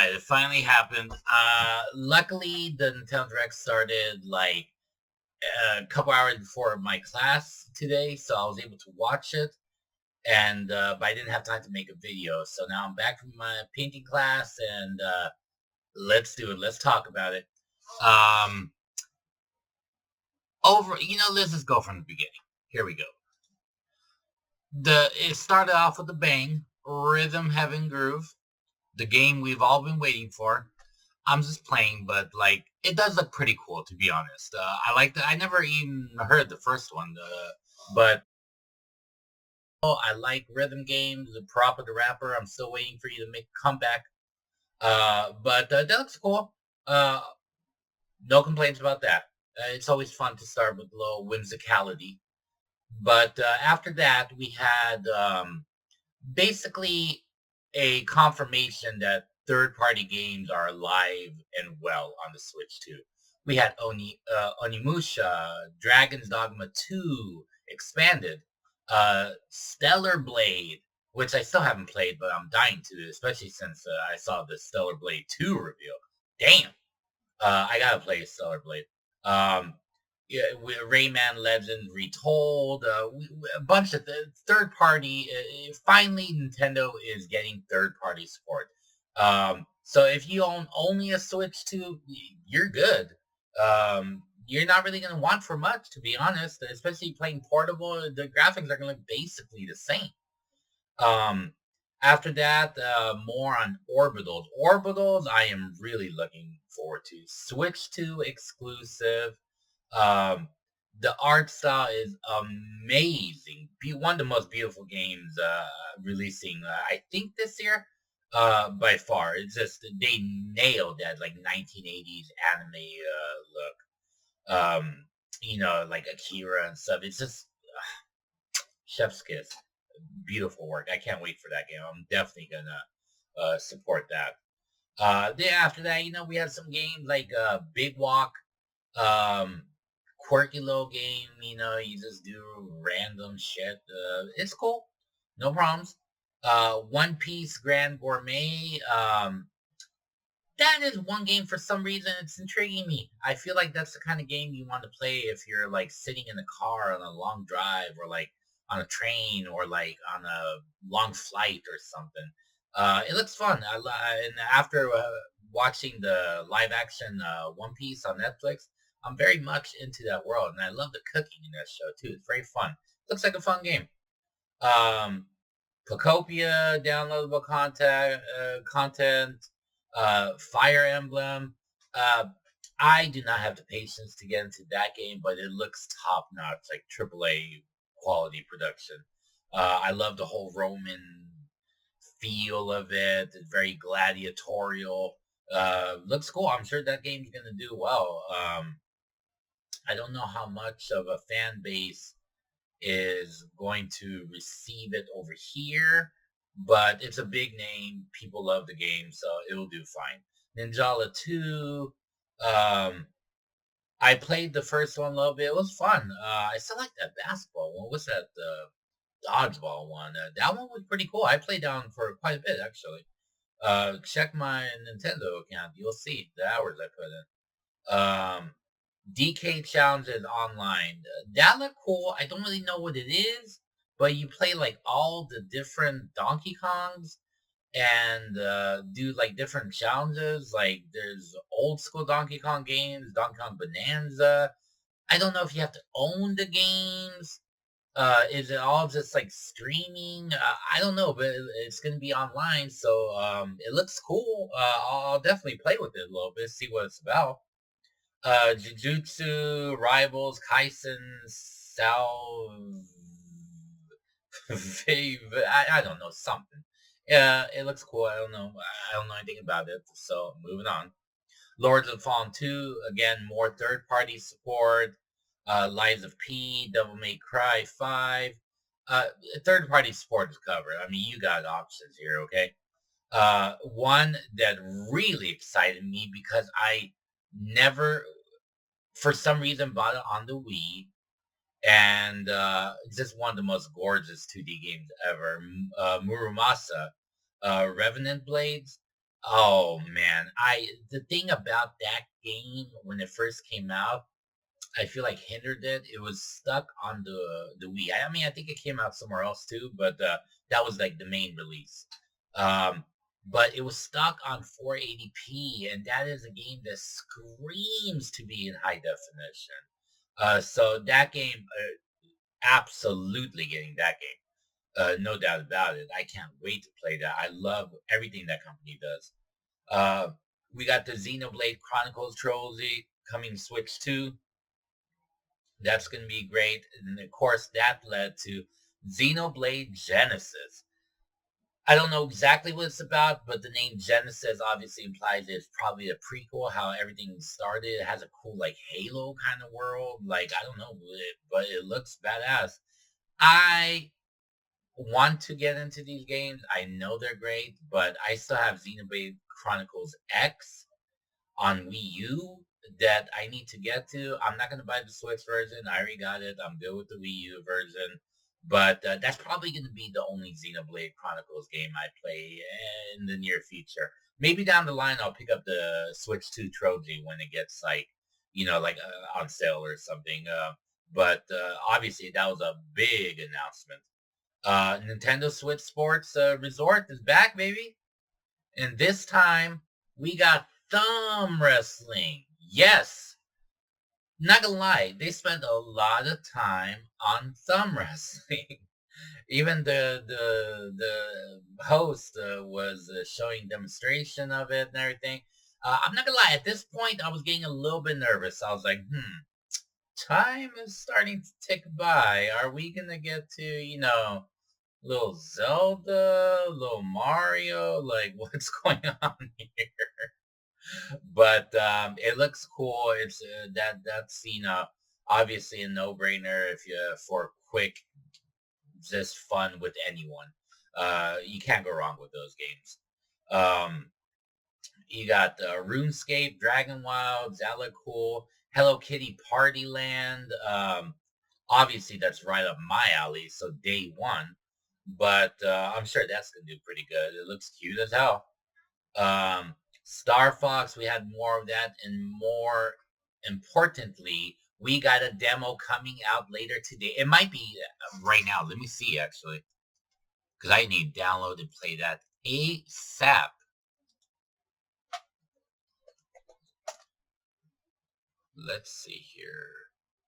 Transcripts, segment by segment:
right, it finally happened. Luckily, the Nintendo Direct started like a couple hours before my class today, so I was able to watch it. And but I didn't have time to make a video, so now I'm back from my painting class, and let's do it. Let's talk about it. Um, let's just go from the beginning. Here we go. It started off with a bang, rhythm, heaven, groove. The game we've all been waiting for. I'm just playing, but like it does look pretty cool to be honest. I like that. I never even heard the first one, but I like rhythm games. The Parappa the Rapper. I'm still waiting for you to make a comeback. But that looks cool. Uh, no complaints about that. It's always fun to start with a little whimsicality. But after that, we had basically a confirmation that third-party games are alive and well on the Switch too. We had Onimusha, Dragon's Dogma 2 expanded, Stellar Blade, which I still haven't played, but I'm dying to, especially since I saw the Stellar Blade 2 reveal. Damn, I gotta play Stellar Blade. Um, yeah, Rayman Legends Retold, a bunch of third party. Finally, Nintendo is getting third party support. So if you own only a Switch 2, you're good. You're not really going to want for much, to be honest. Especially playing portable, the graphics are going to look basically the same. Um, After that, more on Orbitals. Orbitals, I am really looking forward to. Switch 2 exclusive. Um, the art style is amazing. One of the most beautiful games releasing, I think, this year. By far, it's just they nailed that like 1980s anime look. Like Akira and stuff. It's just chef's kiss. Beautiful work. I can't wait for that game. I'm definitely gonna support that. Then after that, we had some games like Big Walk, um, quirky little game. You just do random shit. It's cool, no problems. One Piece Grand Gourmet. That is one game for some reason it's intriguing me. I feel like that's the kind of game you want to play if you're like sitting in a car on a long drive or like on a train or like on a long flight or something. It looks fun. And after watching the live action One Piece on Netflix, I'm very much into that world, and I love the cooking in that show too. It's very fun. Looks like a fun game. Um, Pocopia downloadable content, Fire Emblem. Uh, I do not have the patience to get into that game, but it looks top notch, like AAA quality production. I love the whole Roman feel of it. It's very gladiatorial. Looks cool. I'm sure that game's gonna do well. I don't know how much of a fan base is going to receive it over here, but it's a big name. People love the game, so it will do fine. Ninjala 2. Um, I played the first one a little bit. It was fun. I still like that basketball one. What's that? The dodgeball one. That one was pretty cool. I played down for quite a bit, actually. Check my Nintendo account. You'll see the hours I put in. DK challenges online. That look cool. I don't really know what it is, but you play like all the different Donkey Kongs and do like different challenges. Like there's old school Donkey Kong games, Donkey Kong Bonanza. I don't know if you have to own the games. Is it all just like streaming? I don't know, but it's gonna be online, so it looks cool. I'll definitely play with it a little bit, see what it's about. Jujutsu Rivals Kaisen Salve. I don't know, something. Yeah, it looks cool. I don't know. I don't know anything about it. So moving on. Lords of Fallen 2, again, more third party support. Lies of P, Devil May Cry 5. Uh, Third party support is covered. I mean, you got options here, okay? One that really excited me because I never, for some reason, bought it on the Wii, and it's just one of the most gorgeous 2D games ever. Murumasa, Revenant Blades. Oh man, I the thing about that game when it first came out, I feel like hindered it. It was stuck on the Wii. I mean, I think it came out somewhere else too, but that was like the main release. Um, but it was stuck on 480p, and that is a game that screams to be in high definition. So that game, absolutely getting that game. No doubt about it. I can't wait to play that. I love everything that company does. Uh, we got the Xenoblade Chronicles trilogy coming Switch 2. That's going to be great. And of course, that led to Xenoblade Genesis. I don't know exactly what it's about, but the name Genesis obviously implies it's probably a prequel, how everything started. It has a cool, like, Halo kind of world. Like, I don't know, but it looks badass. I want to get into these games. I know they're great, but I still have Xenoblade Chronicles X on Wii U that I need to get to. I'm not going to buy the Switch version. I already got it. I'm good with the Wii U version. But that's probably going to be the only Xenoblade Chronicles game I play in the near future. Maybe down the line I'll pick up the Switch 2 trilogy when it gets like, like on sale or something. But obviously that was a big announcement. Nintendo Switch Sports Resort is back, baby. And this time we got thumb wrestling. Yes. Not gonna lie, they spent a lot of time on thumb wrestling. Even the host was showing demonstration of it and everything. I'm not gonna lie, at this point I was getting a little bit nervous. I was like, time is starting to tick by. Are we gonna get to, little Zelda, little Mario? Like, what's going on here? But it looks cool. It's that's obviously a no brainer if you for quick, just fun with anyone. You can't go wrong with those games. Um, you got RuneScape, Dragon Wild, Zelda Cool, Hello Kitty Party Land. Obviously that's right up my alley. So day one, but I'm sure that's gonna do pretty good. It looks cute as hell. Um, Star Fox, we had more of that, and more importantly, we got a demo coming out later today. It might be right now. Let me see actually, because I need to download and play that ASAP. Let's see here.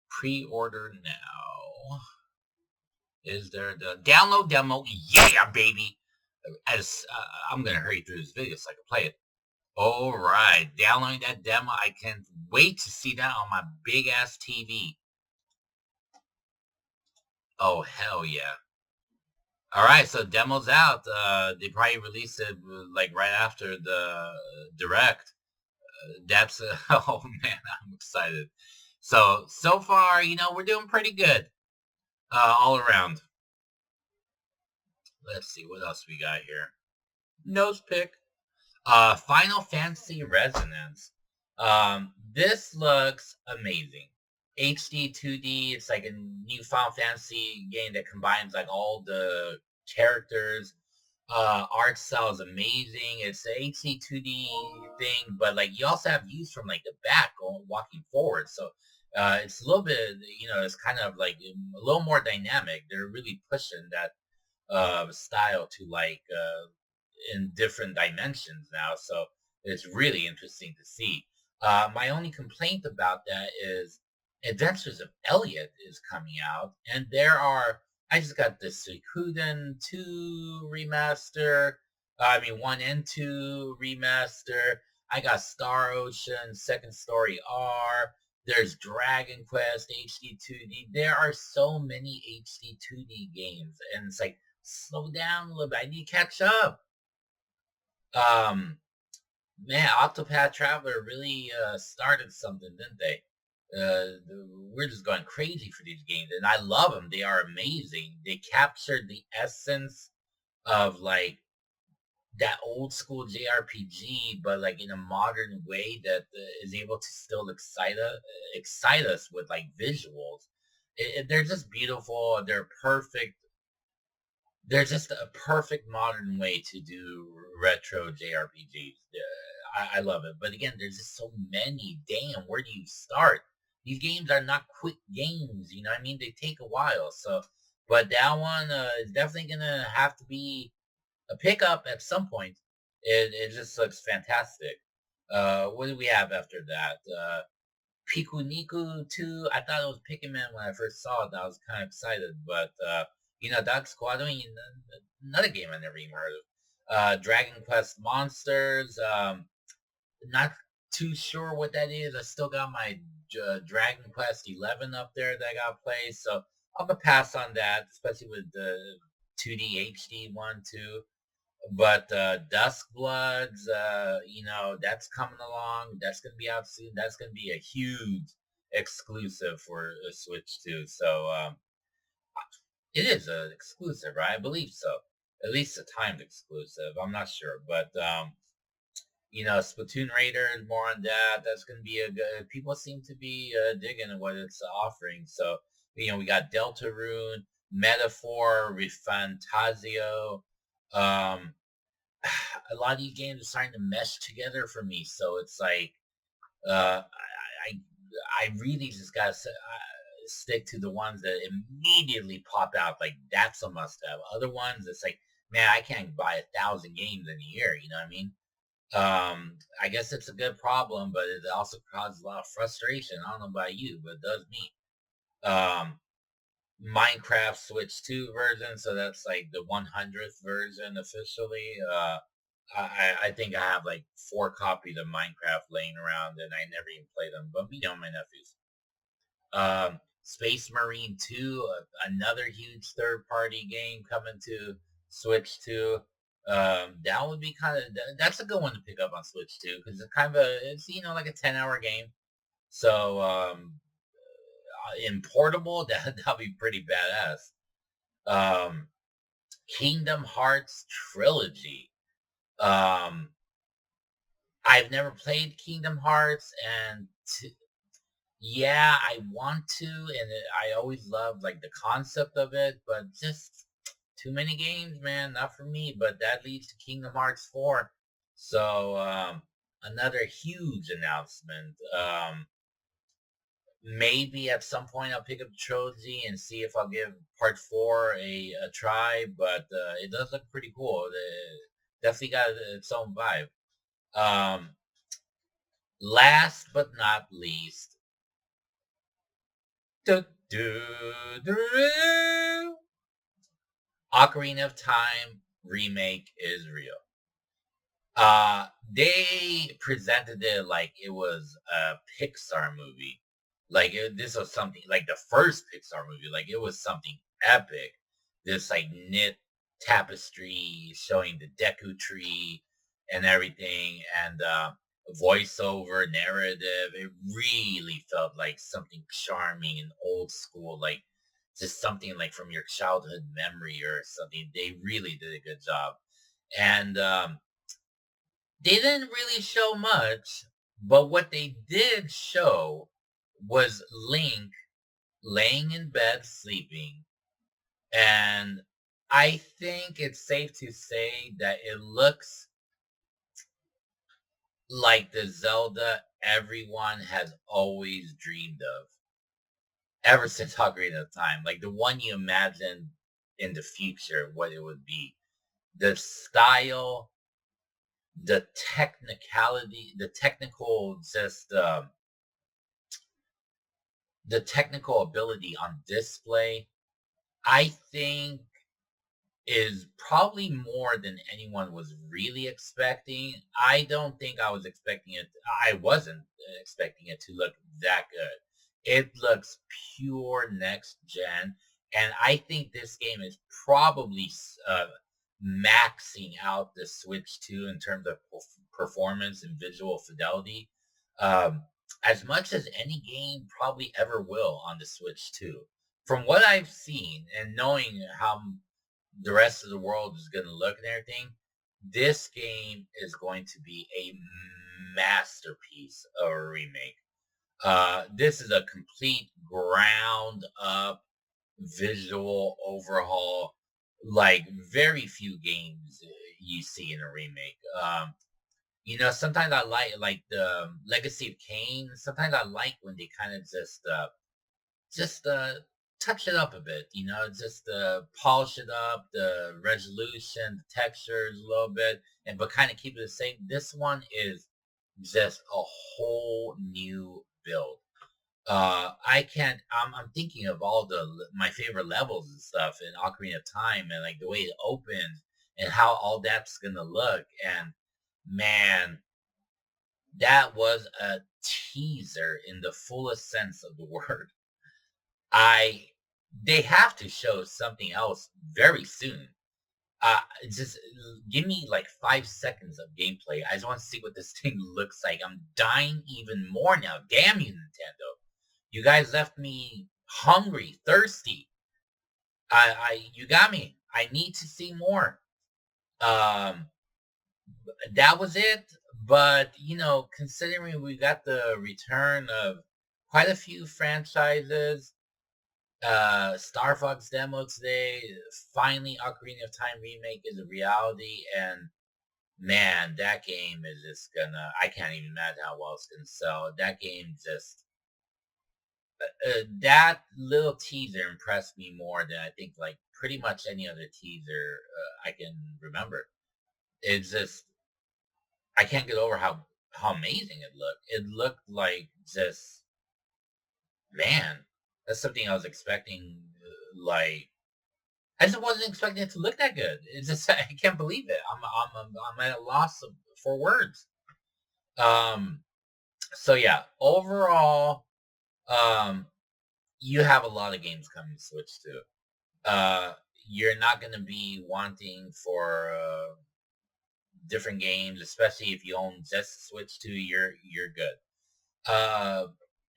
Pre-order now. Is there the download demo? Yeah, baby. As I'm gonna hurry through this video so I can play it. All right, downloading that demo. I can't wait to see that on my big ass TV. Oh hell yeah! All right, so demo's out. They probably released it like right after the direct. That's oh man, I'm excited. So far, we're doing pretty good all around. Let's see what else we got here. Nose pick. Final Fantasy Resonance. This looks amazing. HD 2D. It's like a new Final Fantasy game that combines like all the characters. Art style is amazing. It's a HD 2D thing, but like you also have views from like the back going walking forward. So it's a little bit, it's kind of like a little more dynamic. They're really pushing that style to like in different dimensions now. So it's really interesting to see. My only complaint about that is Adventures of Elliot is coming out, and I just got the Suikoden 2 remaster. I mean, 1 and 2 remaster. I got Star Ocean, Second Story R. There's Dragon Quest HD 2D. There are so many HD 2D games, and it's like, slow down a little bit. I need to catch up. Um, Man, Octopath Traveler really started something, didn't they? We're just going crazy for these games, and I love them. They are amazing. They captured the essence of like that old school JRPG, but like in a modern way that is able to still excite us with like visuals. They're just beautiful. They're perfect. There's just a perfect modern way to do retro JRPGs. I love it. But again, there's just so many. Damn, where do you start? These games are not quick games. You know what I mean? They take a while. So, but that one is definitely gonna have to be a pickup at some point. It just looks fantastic. What do we have after that? Pikuniku 2. I thought it was Pikmin when I first saw it. I was kind of excited, but Dark Squadron, another game I never even heard of. Dragon Quest Monsters. Not too sure what that is. I still got my Dragon Quest 11 up there that I got to play, so I'm gonna pass on that, especially with the 2D HD one too. But Dusk Bloods, that's coming along. That's gonna be out soon. That's gonna be a huge exclusive for Switch too. So it is an exclusive, right? I believe so. At least a timed exclusive. I'm not sure, but Splatoon Raider and more on that. That's gonna be a good. People seem to be digging what it's offering. So we got Deltarune, Metaphor, Refantasio. Um, a lot of these games are starting to mesh together for me. So it's like I really just gotta stick to the ones that immediately pop out. Like that's a must-have. Other ones, it's like, man, I can't buy 1,000 games in a year. You know what I mean? I guess it's a good problem, but it also causes a lot of frustration. I don't know about you, but it does me. Um, Minecraft Switch 2 version, so that's like the 100th version officially. I think I have like 4 copies of Minecraft laying around, and I never even play them. But my nephews. Space Marine 2, another huge third-party game coming to Switch 2. That would be that's a good one to pick up on Switch 2 because it's like a 10-hour game. So in portable, that'll be pretty badass. Um, Kingdom Hearts Trilogy. Um, I've never played Kingdom Hearts, and yeah, I want to, and I always love like the concept of it, but just too many games, man, not for me. But that leads to Kingdom Hearts 4. So another huge announcement. Maybe at some point I'll pick up the trilogy and see if I'll give part 4 a try, but it does look pretty cool. Definitely got its own vibe. Um, Last but not least, do, do, do, Ocarina of Time remake is real. They presented it like it was a Pixar movie. Like this was something like the first Pixar movie. Like it was something epic. This like knit tapestry showing the Deku tree and everything, and voiceover narrative. It really felt like something charming and old school, like just something like from your childhood memory or something. They really did a good job, and they didn't really show much, but what they did show was Link laying in bed sleeping. And I think it's safe to say that it looks like the Zelda everyone has always dreamed of ever since Ocarina of Time. Like the one you imagine in the future, what it would be. The style, the technicality, the technical ability on display, I think is probably more than anyone was really expecting. I don't think I was expecting it. I wasn't expecting it to look that good. It looks pure next gen, and I think this game is probably maxing out the Switch 2 in terms of performance and visual fidelity. Um, as much as any game probably ever will on the Switch 2. From what I've seen and knowing how the rest of the world is going to look and everything, this game is going to be a masterpiece of a remake. This is a complete ground up visual overhaul like very few games you see in a remake. Sometimes I like the Legacy of Kain. Sometimes I like when they kind of just touch it up a bit, just polish it up, the resolution, the textures a little bit, and but kind of keep it the same. This one is just a whole new build. I can't. I'm thinking of all my favorite levels and stuff in Ocarina of Time, and like the way it opens and how all that's gonna look. And man, that was a teaser in the fullest sense of the word. I They have to show something else very soon. Just give me like 5 seconds of gameplay. I just want to see what this thing looks like. I'm dying even more now. Damn you, Nintendo! You guys left me hungry, thirsty. You got me. I need to see more. Um, that was it. But considering we got the return of quite a few franchises, Star Fox demo today. Finally, Ocarina of Time remake is a reality, and man, that game is just gonna. I can't even imagine how well it's gonna sell. That game just. That little teaser impressed me more than I think like pretty much any other teaser I can remember. It's just I can't get over how amazing it looked. It looked like just man, that's something I was expecting. Like I just wasn't expecting it to look that good. It's just I can't believe it. I'm at a loss for words. Um. So yeah, overall, um, you have a lot of games coming to Switch too. Uh, you're not going to be wanting for different games, especially if you own just the Switch too. You're good. Uh,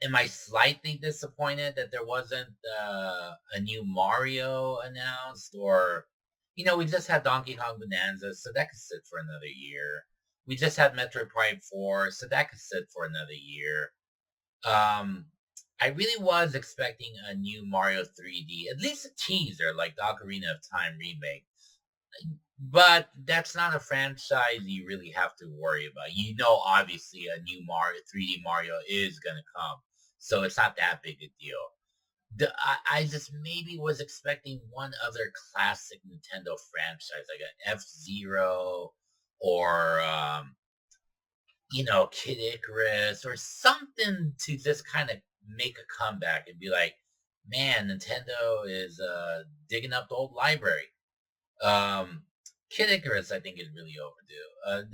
am I slightly disappointed that there wasn't a new Mario announced, or we just had Donkey Kong Bonanza, so that could sit for another year. We just had Metroid Prime 4, so that could sit for another year. Um, I really was expecting a new Mario 3D, at least a teaser like the Ocarina of Time remake. But that's not a franchise you really have to worry about. Obviously, a new Mario 3D Mario is gonna come, so it's not that big a deal. I just maybe was expecting one other classic Nintendo franchise, like an F Zero or Kid Icarus or something to just kind of make a comeback and be like, man, Nintendo is digging up the old library. Um, Kid Icarus, I think, is really overdue.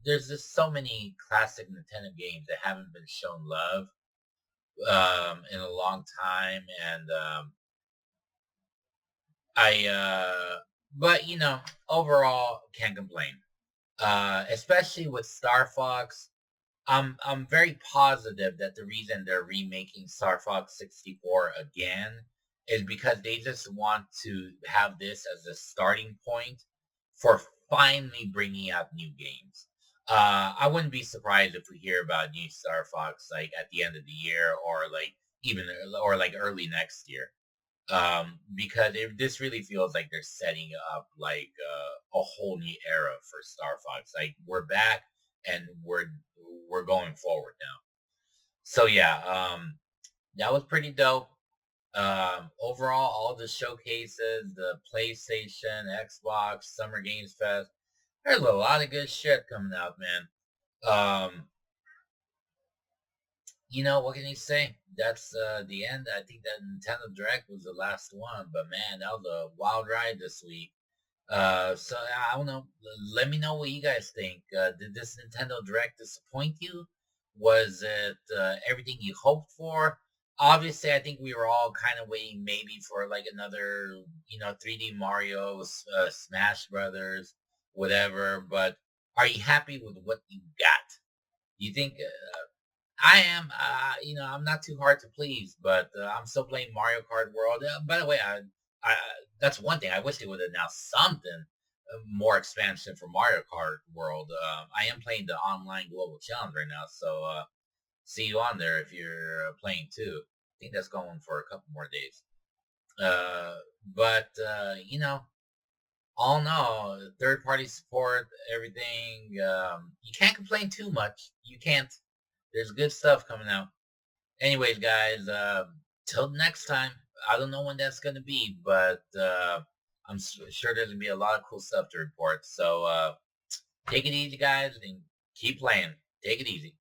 There's just so many classic Nintendo games that haven't been shown love in a long time, and I. But overall, can't complain. Especially with Star Fox. I'm very positive that the reason they're remaking Star Fox 64 again is because they just want to have this as a starting point for finally bringing out new games. I wouldn't be surprised if we hear about new Star Fox like at the end of the year or like even or like early next year. Because this really feels like they're setting up like a whole new era for Star Fox. Like we're back and we're going forward now. So yeah, that was pretty dope. Overall, all the showcases, the PlayStation, Xbox, Summer Games Fest, there's a lot of good shit coming out, man. Um, what can you say? That's the end. I think that Nintendo Direct was the last one, but man, that was a wild ride this week. So I don't know. Let me know what you guys think. Did this Nintendo Direct disappoint you? Was it everything you hoped for? Obviously, I think we were all kind of waiting maybe for like another, 3D Mario, Smash Brothers, whatever. But are you happy with what you got? Do you think I am, I'm not too hard to please, but I'm still playing Mario Kart World. By the way, I that's one thing. I wish they would announce something more expansion for Mario Kart World. I am playing the online global challenge right now, so see you on there if you're playing too. I think that's going for a couple more days. Uh, but all in all, third party support, everything. You can't complain too much. You can't. There's good stuff coming out. Anyways, guys, till next time. I don't know when that's gonna be, but I'm sure there's gonna be a lot of cool stuff to report. So take it easy, guys, and keep playing. Take it easy.